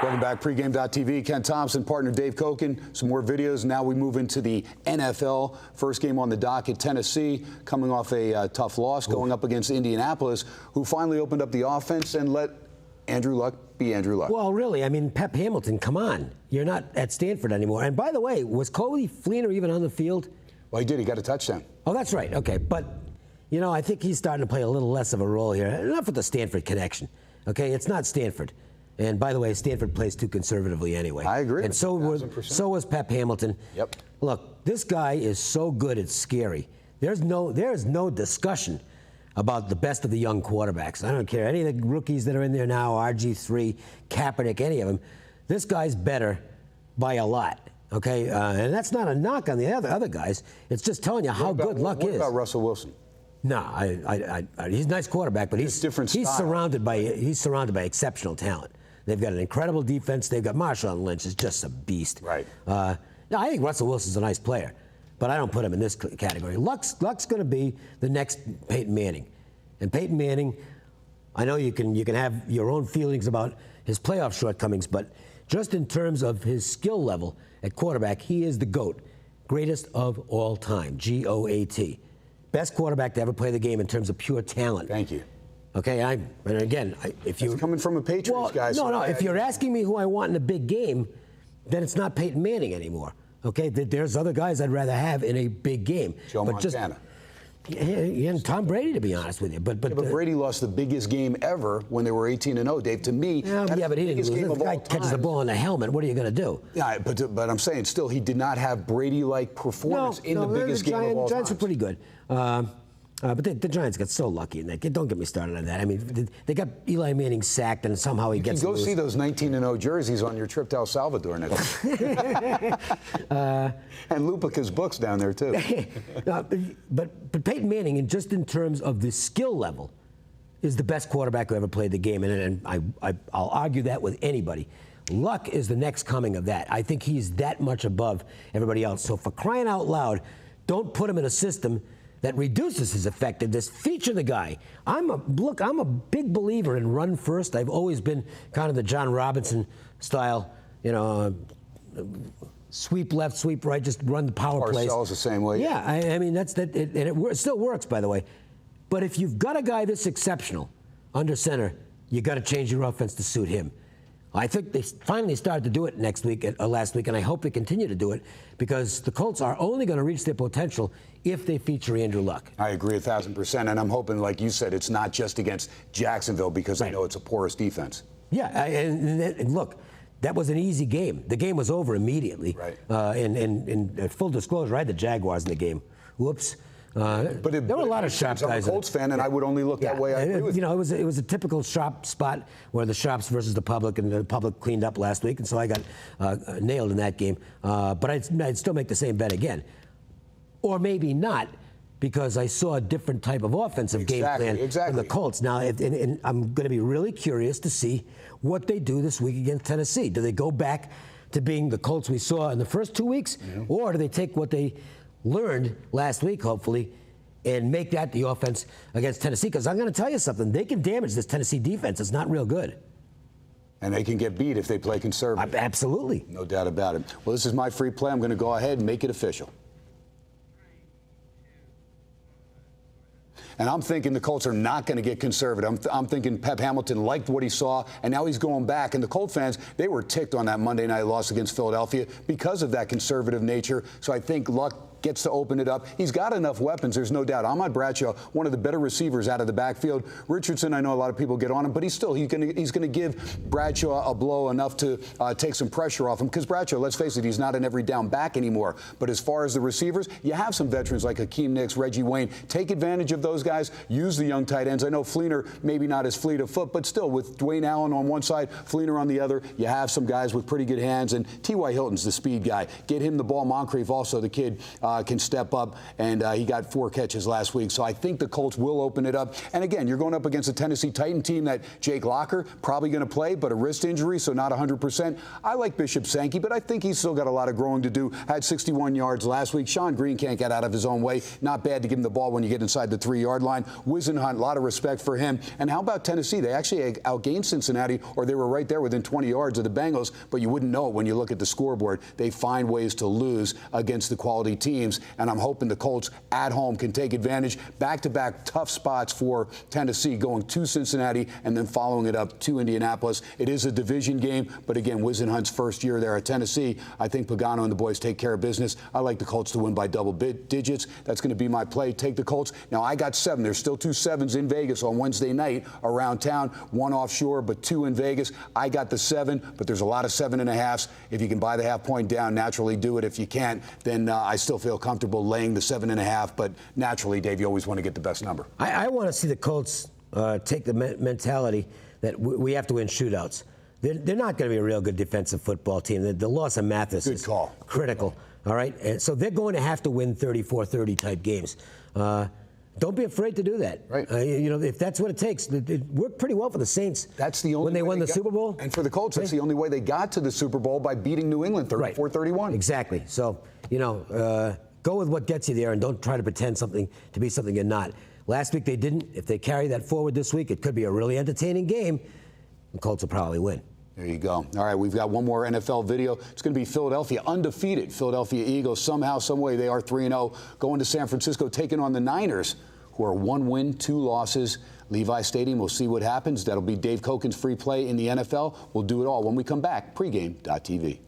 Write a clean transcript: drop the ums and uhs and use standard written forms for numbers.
Welcome back, pregame.tv. Ken Thomson, partner Dave Cokin. Some more videos. Now we move into the NFL. First game on the docket, Tennessee, coming off a tough loss, going up against Indianapolis, who finally opened up the offense and let Andrew Luck be Andrew Luck. Well, really, I mean, Pep Hamilton, come on. You're not at Stanford anymore. And by the way, was Cody Fleener even on the field? Well, he did. He got a touchdown. Oh, that's right. Okay. But, you know, I think he's starting to play a little less of a role here. Enough with the Stanford connection. Okay? It's not Stanford. And by the way, Stanford plays too conservatively anyway. I agree. And so was Pep Hamilton. Yep. Look, this guy is so good, it's scary. There's no discussion about the best of the young quarterbacks. I don't care. Any of the rookies that are in there now, RG3, Kaepernick, any of them, this guy's better by a lot. Okay? And that's not a knock on the other guys. It's just telling you how good Luck is. What about Russell Wilson? No, he's a nice quarterback, but he's surrounded by exceptional talent. They've got an incredible defense. They've got Marshawn Lynch is just a beast. Right. I think Russell Wilson's a nice player, but I don't put him in this category. Luck's going to be the next Peyton Manning, and Peyton Manning, I know you can have your own feelings about his playoff shortcomings, but just in terms of his skill level at quarterback, he is the GOAT, greatest of all time, GOAT. Best quarterback to ever play the game in terms of pure talent. Thank you. Okay, if you coming from a Patriots guy. No. If you're asking me who I want in a big game, then it's not Peyton Manning anymore. Okay, there's other guys I'd rather have in a big game. Joe Montana. And Tom Brady, to be honest with you. But Brady lost the biggest game ever when they were 18-0. Dave, to me, but he didn't lose. The guy catches the ball in the helmet. What are you going to do? Yeah, but I'm saying still, he did not have Brady-like performance in the biggest game of all time. The Giants were pretty good. But the Giants got so lucky in that. Don't get me started on that. I mean, they got Eli Manning sacked, and somehow he gets loose. You can go see those 19-0 jerseys on your trip to El Salvador next week. And Lupica's books down there, too. But Peyton Manning, and just in terms of the skill level, is the best quarterback who ever played the game. And I'll argue that with anybody. Luck is the next coming of that. I think he's that much above everybody else. So for crying out loud, don't put him in a system that reduces his effectiveness. Feature the guy. I'm a big believer in run first. I've always been kind of the John Robinson style, sweep left, sweep right, just run the power plays. Parcells the same way. Yeah, I mean, and it still works, by the way. But if you've got a guy this exceptional under center, you got to change your offense to suit him. I think they finally started to do it last week, and I hope they continue to do it because the Colts are only going to reach their potential if they feature Andrew Luck. I agree 1,000%, and I'm hoping, like you said, it's not just against Jacksonville because I know it's a porous defense. Yeah, and look, that was an easy game. The game was over immediately. Right. And full disclosure, I had the Jaguars in the game. Whoops. There were a lot of sharp guys. I'm a Colts fan, and I would only look that way. I agree with you. It was a typical sharp spot where the sharps versus the public, and the public cleaned up last week, and so I got nailed in that game. But I'd still make the same bet again, or maybe not, because I saw a different type of offensive game plan from the Colts. Now, and I'm going to be really curious to see what they do this week against Tennessee. Do they go back to being the Colts we saw in the first 2 weeks, or do they take what they learned last week, hopefully, and make that the offense against Tennessee? Because I'm going to tell you something. They can damage this Tennessee defense. It's not real good. And they can get beat if they play conservative. Absolutely. No doubt about it. Well, this is my free play. I'm going to go ahead and make it official. And I'm thinking the Colts are not going to get conservative. I'm thinking Pep Hamilton liked what he saw, and now he's going back. And the Colt fans, they were ticked on that Monday night loss against Philadelphia because of that conservative nature. So I think Luck gets to open it up. He's got enough weapons, there's no doubt. Ahmad Bradshaw, one of the better receivers out of the backfield. Richardson, I know a lot of people get on him, but he's going to give Bradshaw a blow enough to take some pressure off him. Because Bradshaw, let's face it, he's not an every down back anymore. But as far as the receivers, you have some veterans like Hakeem Nicks, Reggie Wayne. Take advantage of those guys. Use the young tight ends. I know Fleener maybe not as fleet of foot, but still with Dwayne Allen on one side, Fleener on the other, you have some guys with pretty good hands. And T.Y. Hilton's the speed guy. Get him the ball. Moncrief also the kid can step up, and he got 4 catches last week. So I think the Colts will open it up. And again, you're going up against a Tennessee Titan team that Jake Locker probably going to play, but a wrist injury, so not 100%. I like Bishop Sankey, but I think he's still got a lot of growing to do. Had 61 yards last week. Sean Green can't get out of his own way. Not bad to give him the ball when you get inside the 3-yard line. Wisenhunt, a lot of respect for him. And how about Tennessee? They actually outgained Cincinnati, or they were right there within 20 yards of the Bengals, but you wouldn't know it when you look at the scoreboard. They find ways to lose against the quality teams, and I'm hoping the Colts at home can take advantage. Back-to-back tough spots for Tennessee, going to Cincinnati and then following it up to Indianapolis. It is a division game, but again, Wisenhunt's first year there at Tennessee. I think Pagano and the boys take care of business. I like the Colts to win by double digits. That's going to be my play. Take the Colts. Now, I got 7. There's still 2 7s in Vegas on Wednesday night around town. 1 offshore, but 2 in Vegas. I got the 7, but there's a lot of 7.5s. If you can buy the half-point down, naturally do it. If you can't, then I still feel comfortable laying the 7.5. But naturally, Dave, you always want to get the best number. I want to see the Colts take the mentality that we have to win shootouts. They're not going to be a real good defensive football team. The loss of Mathis is critical. All right, and so they're going to have to win 34-30 type games. Don't be afraid to do that. Right. If that's what it takes. It worked pretty well for the Saints. That's the only when they won the Super Bowl. And for the Colts, that's the only way they got to the Super Bowl, by beating New England 34-31. Exactly. So, go with what gets you there, and don't try to pretend to be something you're not. Last week they didn't. If they carry that forward this week, it could be a really entertaining game. The Colts will probably win. There you go. All right, we've got one more NFL video. It's going to be Philadelphia, undefeated Philadelphia Eagles. Somehow, someway, they are 3-0, going to San Francisco, taking on the Niners, who are 1 win, 2 losses. Levi Stadium, we'll see what happens. That'll be Dave Cokin's free play in the NFL. We'll do it all when we come back. Pregame.tv.